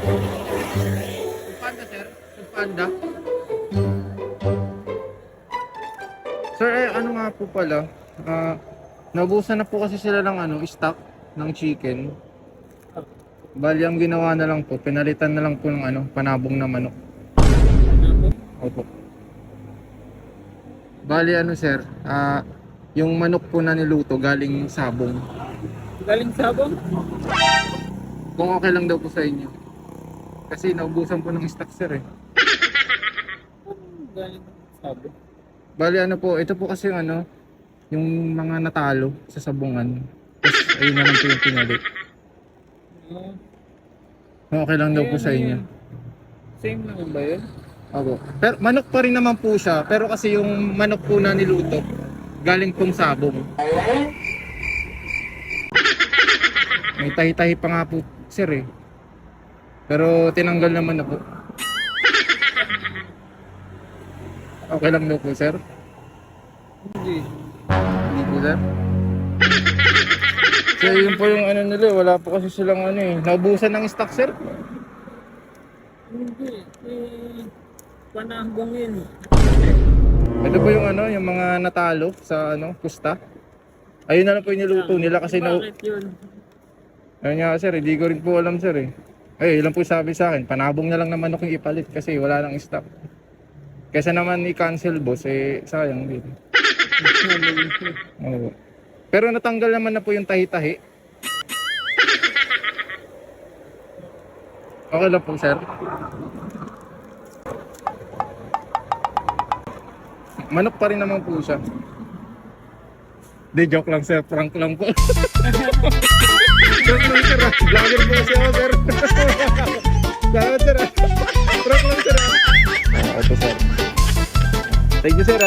Panda, sir? Panda? Sir, ano nga po pala, naubusan na po kasi sila ng stock ng chicken. Bali, ang ginawa na lang po, pinalitan na lang po ng panabong na manok. Opo. Bali, sir, yung manok po na niluto galing sabong. Galing sabong? Kung okay lang daw po sa inyo. Kasi naubusan po ng stock, sir, eh. Galing sabong. Bali, po, ito po kasi yung mga natalo sa sabungan. Tapos ayun na lang po yung pinalit. Okay lang daw po sa inyo. Same lang ba yun? Opo. Pero manok pa rin naman po siya. Pero kasi yung manok po na niluto, galing pong sabong. May tahi-tahi pa nga po, sir, eh. Pero tinanggal naman na po. Okay lang daw po, sir? Hindi. Hindi po, sir? So yun po yung nila, wala po kasi silang naubusan ng stock, sir. Hindi. Panabong yun. Ito po yung yung mga natalo sa kusta. Ayun na lang po yung niluto nila kasi Bakit yun? ayun nga, sir, hindi ko rin po alam, sir, eh. Ay, ilan po sabi sa akin, panabong na lang naman ako yung ipalit kasi wala nang stock. Kaysa naman i-cancel, boss, sayang din. Oo. Pero natanggal naman na po yung tahi-tahi. Okay lang po, sir. Manok pa rin naman po siya. Di, joke lang, sir. Prank lang po. Joke lang, sir. Vlogger po kasi ako, sir. Salamat, sir. Prank lang, sir. Ito, sir. Thank you, sir.